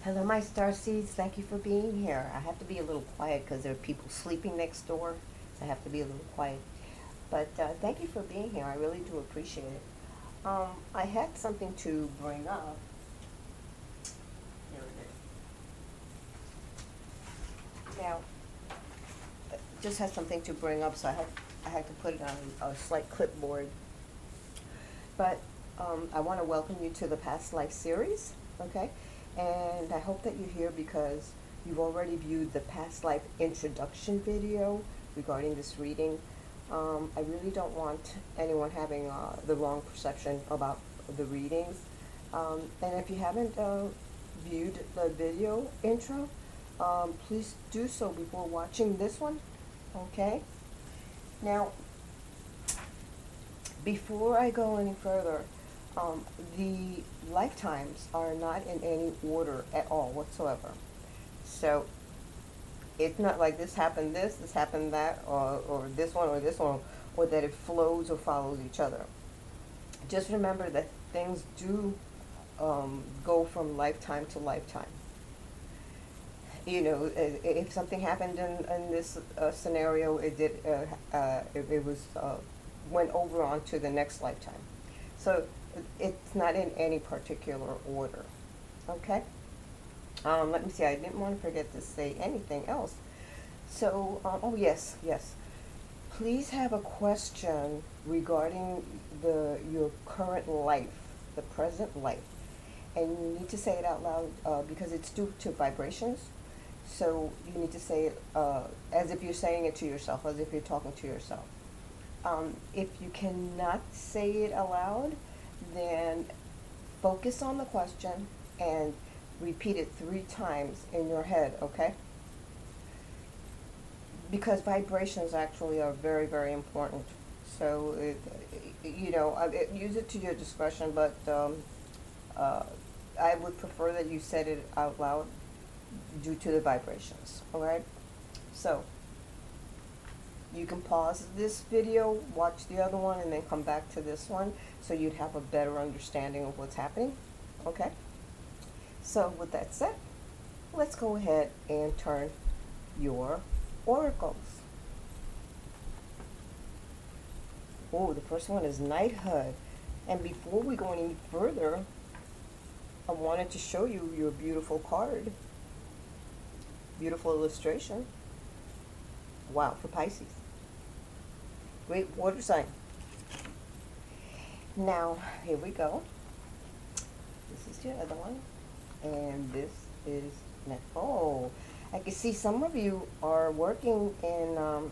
Hello, my Starseeds. Thank you for being here. I have to be a little quiet because there are people sleeping next door, so I have to be a little quiet. But thank you for being here. I really do appreciate it. I had something to bring up. Here it is. Now, just had something to bring up, so I had to put it on a slight clipboard. But I want to welcome you to the Past Life series, okay? And I hope that you're here because you've already viewed the Past Life introduction video regarding this reading. I really don't want anyone having the wrong perception about the readings. And if you haven't viewed the video intro, please do so before watching this one, okay? Now, before I go any further, the lifetimes are not in any order at all whatsoever. So it's not like this happened that, or this one, or that it flows or follows each other. Just remember that things do go from lifetime to lifetime. You know, if something happened in this scenario, it was went over on to the next lifetime. So it's not in any particular order. Okay? Let me see, I didn't want to forget to say anything else. So, oh yes, yes. Please have a question regarding your current life, the present life. And you need to say it out loud because it's due to vibrations. So you need to say it as if you're saying it to yourself, as if you're talking to yourself. If you cannot say it aloud, then focus on the question and repeat it 3 times in your head, okay? Because vibrations actually are very, very important. So, use it to your discretion, but uh, I would prefer that you said it out loud due to the vibrations, all right? So, you can pause this video, watch the other one, and then come back to this one so you'd have a better understanding of what's happening, okay? So with that said, let's go ahead and turn your oracles. Oh, the first one is Knighthood. And before we go any further, I wanted to show you your beautiful card. Beautiful illustration. Wow, for Pisces. Great water sign. Now, here we go. This is your other one. And this is next. Oh, I can see some of you are working in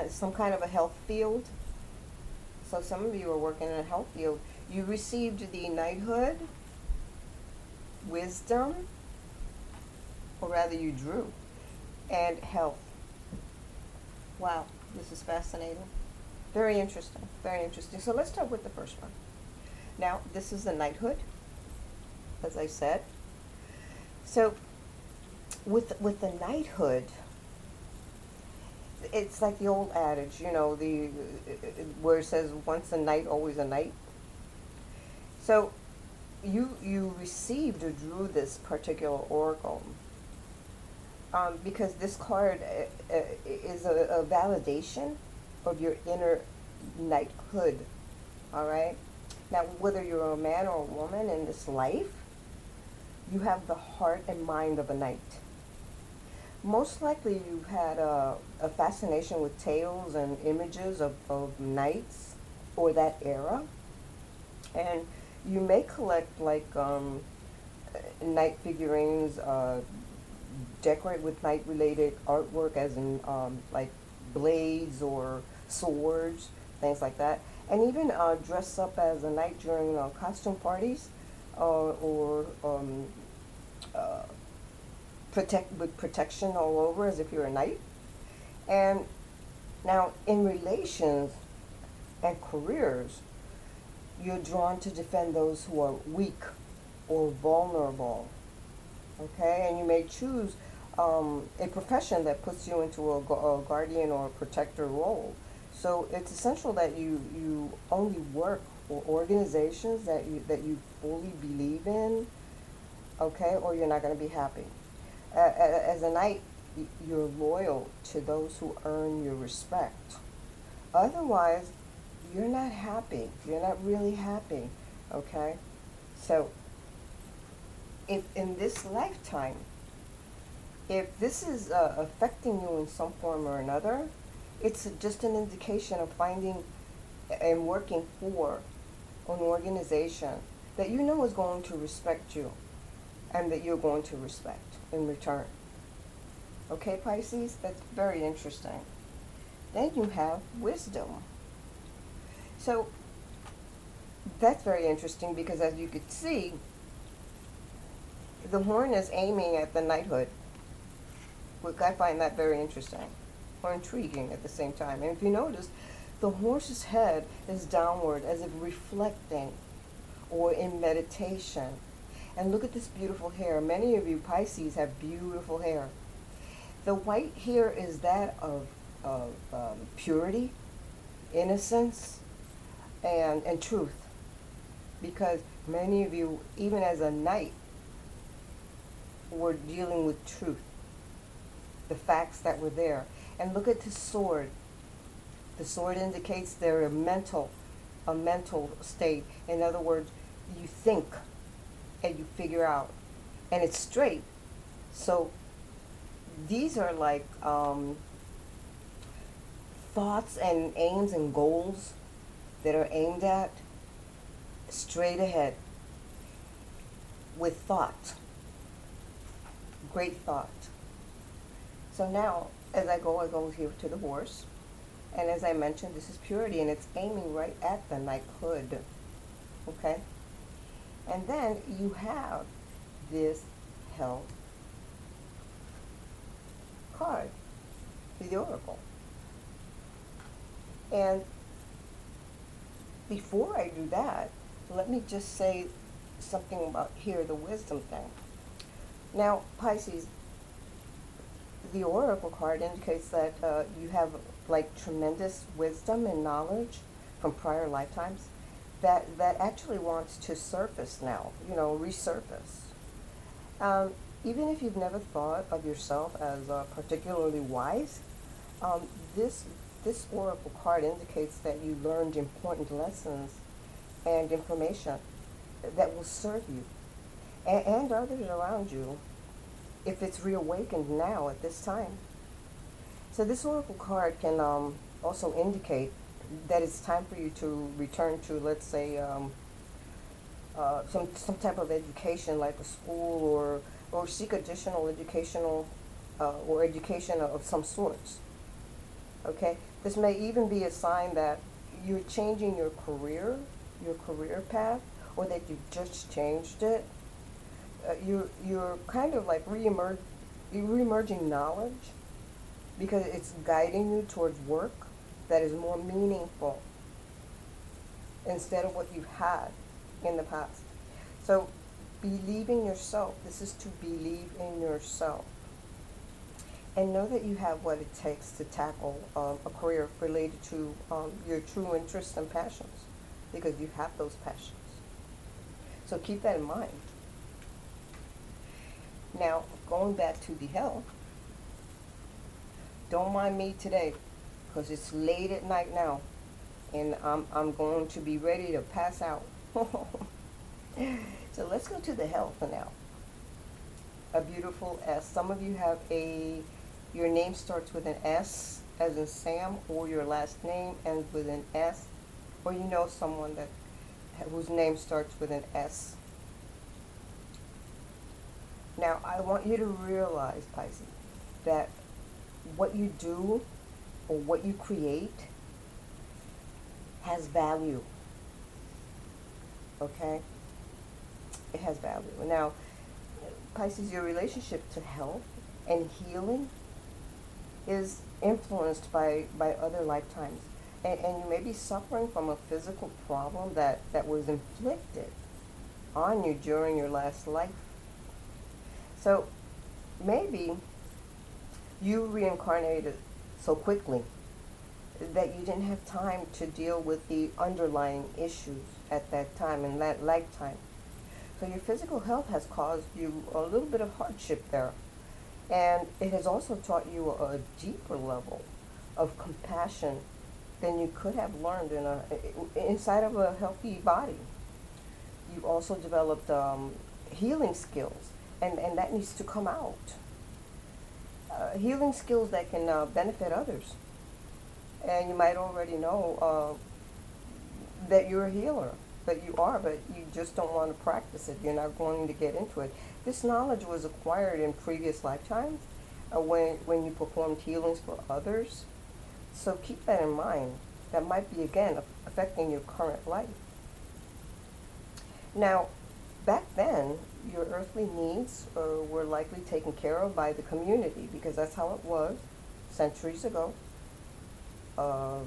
some kind of a health field. So some of you are working in a health field. You received the Knighthood, Wisdom, or rather you drew, and Health. Wow, this is fascinating. Very interesting, very interesting. So let's start with the first one. Now, this is the Knighthood, as I said. So with the Knighthood, it's like the old adage, you know, where it says once a knight, always a knight. So you received or drew this particular oracle because this card is a validation of your inner knighthood, all right? Now, whether you're a man or a woman in this life, you have the heart and mind of a knight. Most likely you've had a fascination with tales and images of knights or that era. And you may collect like knight figurines, decorate with knight-related artwork as in like blades or swords, things like that. And even dress up as a knight during costume parties or protect with protection all over as if you're a knight. And now in relations and careers, you're drawn to defend those who are weak or vulnerable. Okay, and you may choose a profession that puts you into a guardian or a protector role. So it's essential that you only work for organizations that you fully believe in, okay, or you're not going to be happy. As a knight, you're loyal to those who earn your respect. Otherwise, you're not happy. You're not really happy, okay? So, if in this lifetime, if this is affecting you in some form or another, it's just an indication of finding and working for an organization that you know is going to respect you and that you're going to respect in return. Okay, Pisces? That's very interesting. Then you have wisdom. So that's very interesting because, as you could see, the horn is aiming at the knighthood. Which I find that very interesting or intriguing at the same time. And if you notice, the horse's head is downward as if reflecting or in meditation. And look at this beautiful hair. Many of you Pisces have beautiful hair. The white here is that of purity, innocence, and truth. Because many of you, even as a knight, were dealing with truth, the facts that were there. And look at the sword. The sword indicates they're a mental state. In other words, you think and you figure out, and it's straight. So these are like thoughts and aims and goals that are aimed at straight ahead with thought, great thought. So now, as I go here to the horse, and as I mentioned, this is purity, and it's aiming right at the knighthood, okay? And then you have this hell card, the oracle. And before I do that, let me just say something about here, the wisdom thing. Now, Pisces, the oracle card indicates that you have like tremendous wisdom and knowledge from prior lifetimes that actually wants to surface now, resurface. Even if you've never thought of yourself as particularly wise, this oracle card indicates that you learned important lessons and information that will serve you and others around you if it's reawakened now at this time. So this oracle card can also indicate that it's time for you to return to, let's say, some type of education, like a school, or seek additional educational or education of some sorts. Okay, this may even be a sign that you're changing your career path, or that you've just changed it. You're kind of like reemerging knowledge because it's guiding you towards work that is more meaningful instead of what you've had in the past. So believe in yourself. This is to believe in yourself. And know that you have what it takes to tackle a career related to your true interests and passions, because you have those passions. So keep that in mind. Now, going back to the hell, don't mind me today, because it's late at night now, and I'm going to be ready to pass out. So let's go to the hell for now. A beautiful S. Some of you have your name starts with an S, as in Sam, or your last name ends with an S, or you know someone whose name starts with an S. Now, I want you to realize, Pisces, that what you do or what you create has value. Okay? It has value. Now, Pisces, your relationship to health and healing is influenced by other lifetimes. And you may be suffering from a physical problem that was inflicted on you during your last life. So maybe you reincarnated so quickly that you didn't have time to deal with the underlying issues at that time, in that lifetime. So your physical health has caused you a little bit of hardship there. And it has also taught you a deeper level of compassion than you could have learned inside of a healthy body. You've also developed healing skills, and that needs to come out. Healing skills that can benefit others. And you might already know that you're a healer, that you are, but you just don't want to practice it. You're not going to get into it. This knowledge was acquired in previous lifetimes when you performed healings for others. So keep that in mind. That might be, again, affecting your current life. Now, back then, your earthly needs were likely taken care of by the community, because that's how it was centuries ago, uh,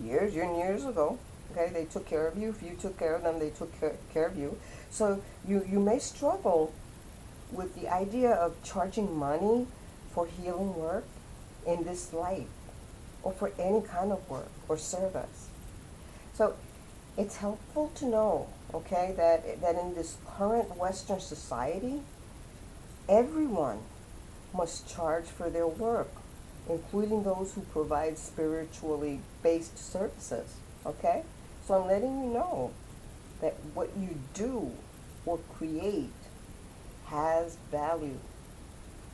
years and years ago. Okay, they took care of you. If you took care of them, they took care of you. So you may struggle with the idea of charging money for healing work in this life, or for any kind of work or service. So it's helpful to know, okay, that in this current Western society, everyone must charge for their work, including those who provide spiritually based services, okay? So I'm letting you know that what you do or create has value,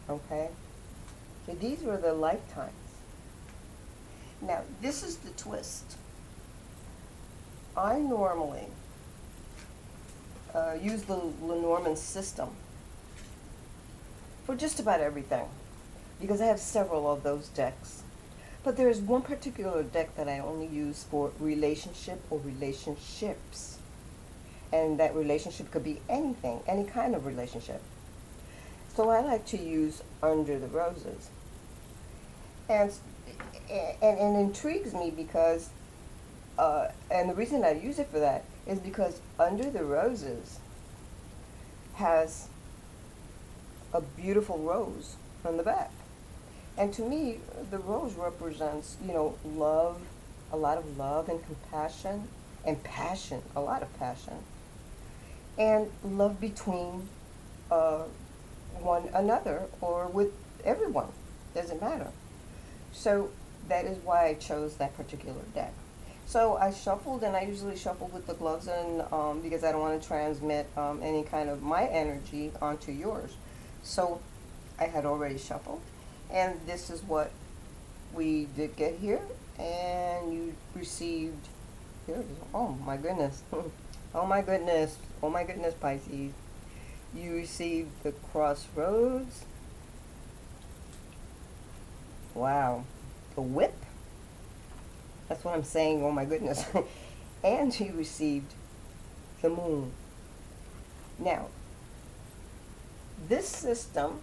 okay? So these were the lifetimes. Now, this is the twist. I normally use the Lenormand system for just about everything, because I have several of those decks. But there is one particular deck that I only use for relationship or relationships. And that relationship could be anything, any kind of relationship. So I like to use Under the Roses. And it intrigues me because, and the reason I use it for that is because Under the Roses has a beautiful rose on the back. And to me, the rose represents, love, a lot of love and compassion and passion, a lot of passion, and love between one another or with everyone. Doesn't matter. So that is why I chose that particular deck. So I shuffled, and I usually shuffle with the gloves on, because I don't want to transmit any kind of my energy onto yours. So I had already shuffled, and this is what we did get here. And you received, here it is. Oh my goodness. Oh my goodness. Oh my goodness, Pisces. You received the Crossroads. Wow. The Whip. That's what I'm saying. Oh my goodness. And you received the Moon. Now, this system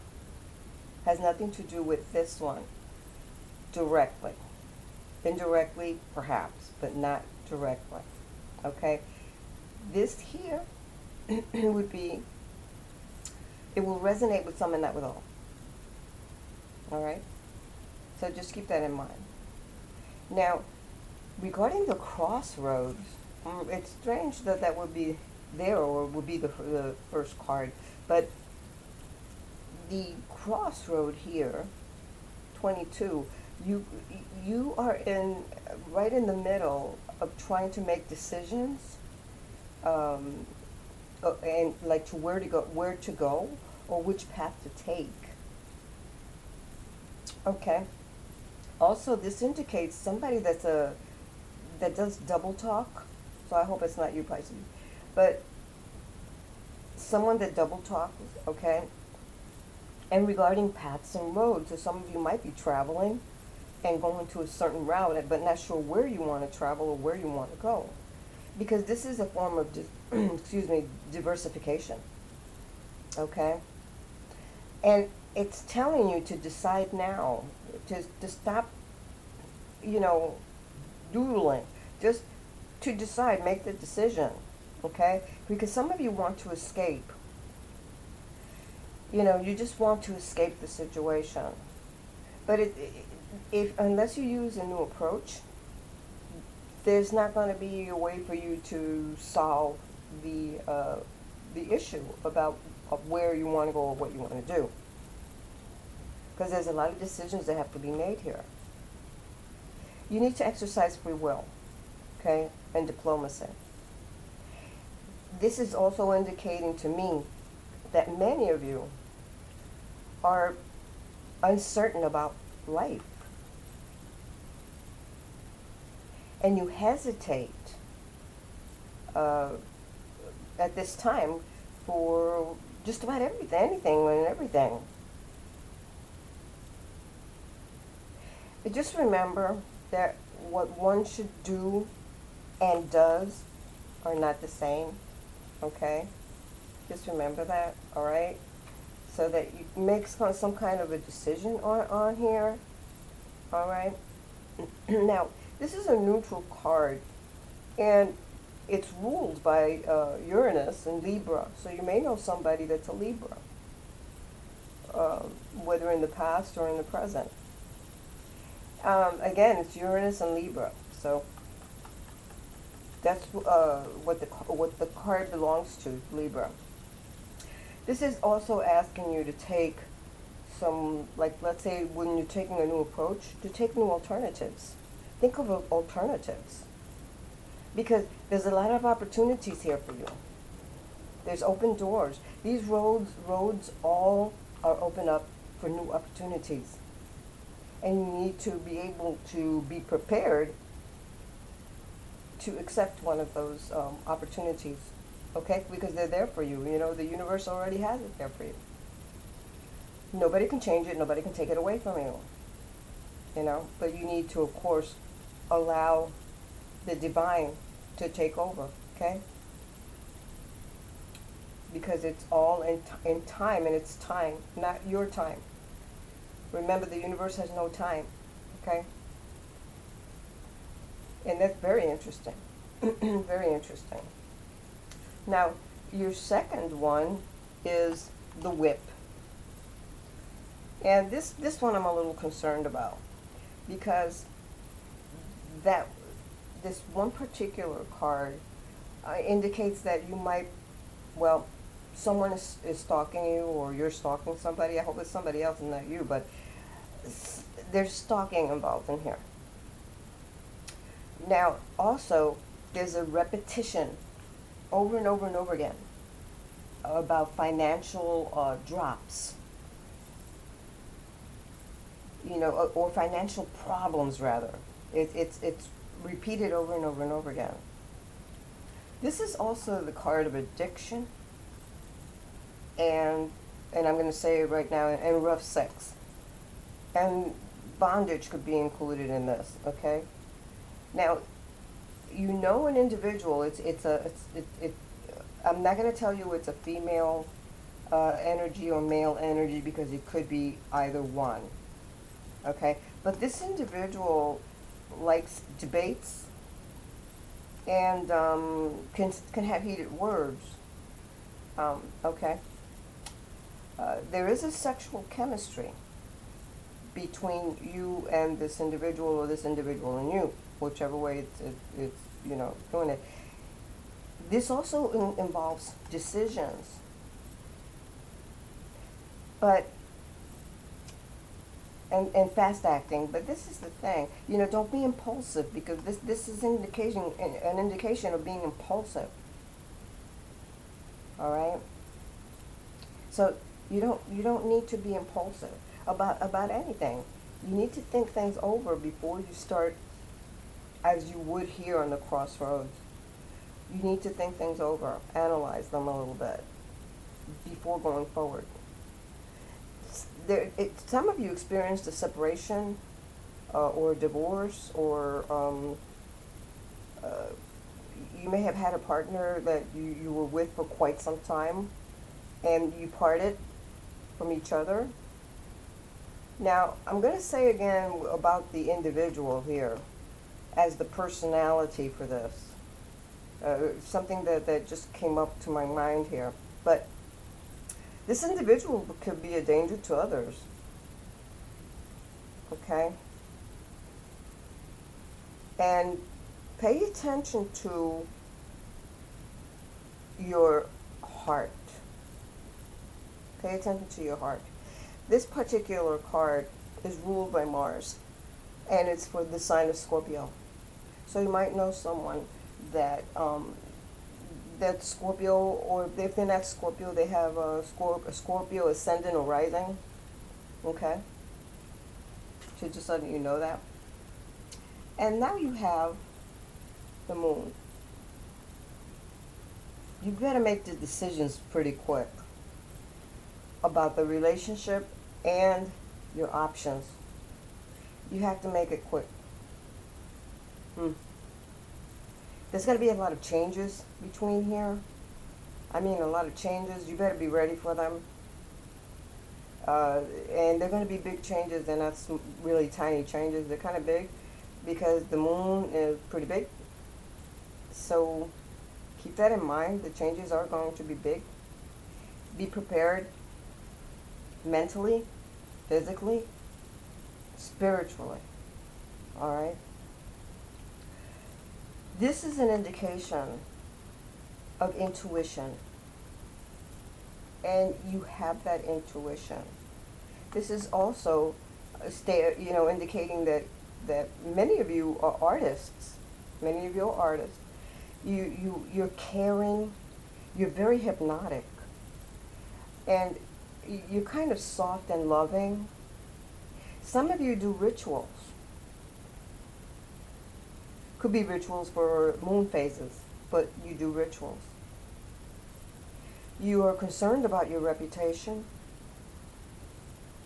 has nothing to do with this one directly. Indirectly, perhaps, but not directly. Okay? This here would be, it will resonate with some and not with all. All right? So just keep that in mind. Now, regarding the Crossroads, it's strange that that would be there, or would be the first card, but the Crossroad here, 22, you are right in the middle of trying to make decisions, and like to where to go, or which path to take. Okay. Also, this indicates somebody that does double talk. So I hope it's not you, Pisces, but someone that double talks. Okay. And regarding paths and roads, so some of you might be traveling and going to a certain route, but not sure where you want to travel or where you want to go, because this is a form of excuse me, diversification. Okay. And it's telling you to decide now, to stop, doodling. Just to decide, make the decision, okay? Because some of you want to escape. You just want to escape the situation. But if unless you use a new approach, there's not going to be a way for you to solve the the issue about of where you want to go or what you want to do. Because there's a lot of decisions that have to be made here. You need to exercise free will, okay, and diplomacy. This is also indicating to me that many of you are uncertain about life. And you hesitate at this time for just about everything, anything and everything. But just remember that what one should do and does are not the same, okay? Just remember that, all right? So that you make some kind of a decision on here, all right? Now, this is a neutral card, and it's ruled by Uranus and Libra, so you may know somebody that's a Libra, whether in the past or in the present. Again, it's Uranus and Libra, so that's what the card belongs to, Libra. This is also asking you to take some, like, let's say when you're taking a new approach, to take new alternatives. Think of alternatives. Because there's a lot of opportunities here for you. There's open doors. These roads all are open up for new opportunities. And you need to be able to be prepared to accept one of those opportunities, okay? Because they're there for you. You know, the universe already has it there for you. Nobody can change it. Nobody can take it away from you. You know, but you need to, of course, allow the divine to take over, okay? Because it's all in time, and it's time, not your time. Remember, the universe has no time, okay? And that's very interesting. Very interesting. Now, your second one is the whip. And this one I'm a little concerned about, because this one particular card indicates that you might, well, someone is stalking you, or you're stalking somebody. I hope it's somebody else and not you, but there's stalking involved in here. Now, also, there's a repetition over and over and over again about financial drops, you know, or financial problems, rather. It's repeated over and over and over again. This is also the card of addiction, and I'm going to say it right now, and rough sex. And bondage could be included in this, okay? Now, you know an individual, I'm not going to tell you it's a female energy or male energy, because it could be either one, okay? But this individual likes debates and can have heated words, okay? There is a sexual chemistry between you and this individual, or this individual and you, whichever way it's you know, doing it. This also involves decisions, but and fast acting. But this is the thing, you know, don't be impulsive, because this is an indication of being impulsive. All right. So you don't need to be impulsive about anything. You need to think things over before you start, as you would here on the crossroads. You need to think things over, analyze them a little bit before going forward. Some of you experienced a separation or a divorce, or you may have had a partner that you were with for quite some time, and you parted from each other. Now, I'm going to say again about the individual here as the personality for this. Something that just came up to my mind here. But this individual could be a danger to others. Okay? And pay attention to your heart. Pay attention to your heart. This particular card is ruled by Mars, and it's for the sign of Scorpio. So you might know someone that that's Scorpio, or if they're not Scorpio, they have a Scorpio ascendant or rising. Okay, so just letting you know that. And now you have the moon. You better make the decisions pretty quick about the relationship and your options. You have to make it quick. There's going to be a lot of changes between here. I mean, a lot of changes. You better be ready for them. And they're going to be big changes. They're not really tiny changes. They're kind of big because the moon is pretty big. So keep that in mind. The changes are going to be big. Be prepared mentally, physically, spiritually. All right? This is an indication of intuition. And you have that intuition. This is also indicating that many of you are artists. Many of you are artists. You're caring. You're very hypnotic. And you're kind of soft and loving. Some of you do rituals. Could be rituals for moon phases, but you do rituals. You are concerned about your reputation.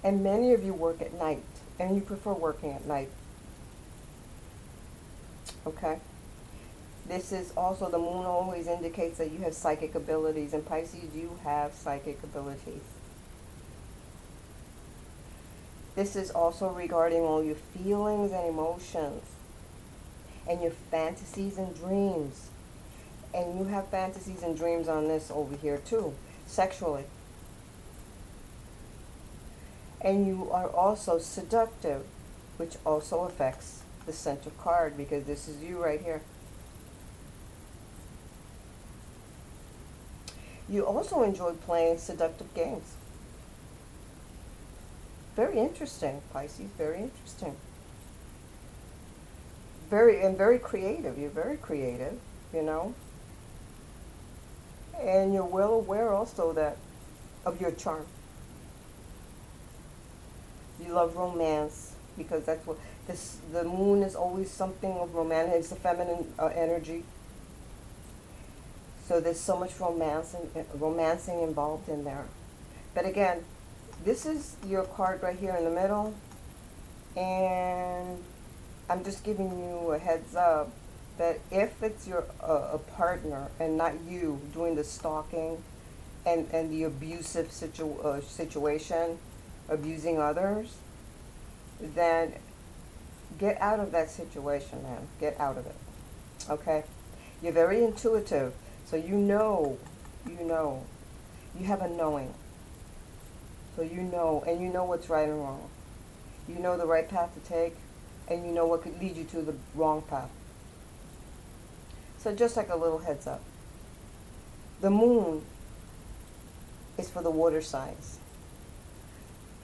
And many of you work at night, and you prefer working at night. Okay? This is also, the moon always indicates that you have psychic abilities. And Pisces, you have psychic abilities. This is also regarding all your feelings and emotions and your fantasies and dreams. And you have fantasies and dreams on this over here too, sexually. And you are also seductive, which also affects the center card, because this is you right here. You also enjoy playing seductive games. Very interesting, Pisces, very interesting. Very creative. You're very creative, you know. And you're well aware also that of your charm. You love romance, because that's what the moon is always something of romance. It's the feminine energy. So there's so much romancing involved in there. But again, this is your card right here in the middle, and I'm just giving you a heads up that if it's your a partner and not you doing the stalking and the abusive situation, abusing others, then get out of that situation, man. Get out of it. Okay? You're very intuitive, so you have a knowing. So you know, and you know what's right and wrong. You know the right path to take, and you know what could lead you to the wrong path. So just like a little heads up. The moon is for the water signs.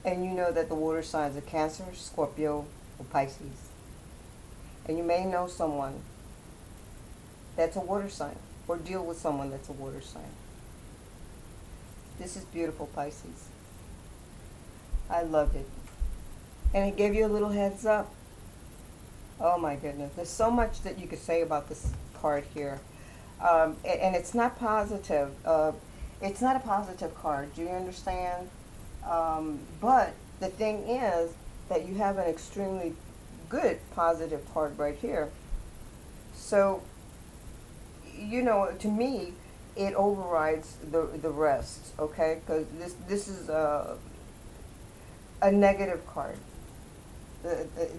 And you know that the water signs are Cancer, Scorpio, or Pisces. And you may know someone that's a water sign, or deal with someone that's a water sign. This is beautiful, Pisces. I loved it. And it gave you a little heads up. Oh my goodness. There's so much that you could say about this card here. And it's not positive. It's not a positive card. Do you understand? But the thing is that you have an extremely good positive card right here. So, you know, to me, it overrides the rest, okay? Because this is a negative card.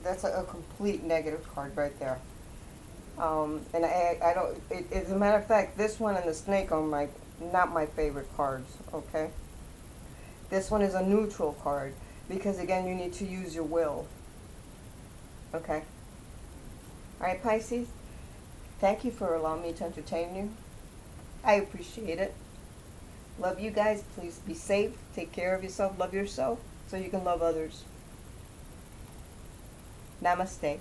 That's a complete negative card right there. And I don't, as a matter of fact, this one and the snake are not my favorite cards, okay? This one is a neutral card, because again, you need to use your will. Okay? Alright, Pisces, thank you for allowing me to entertain you. I appreciate it. Love you guys. Please be safe. Take care of yourself. Love yourself so you can love others. Namaste.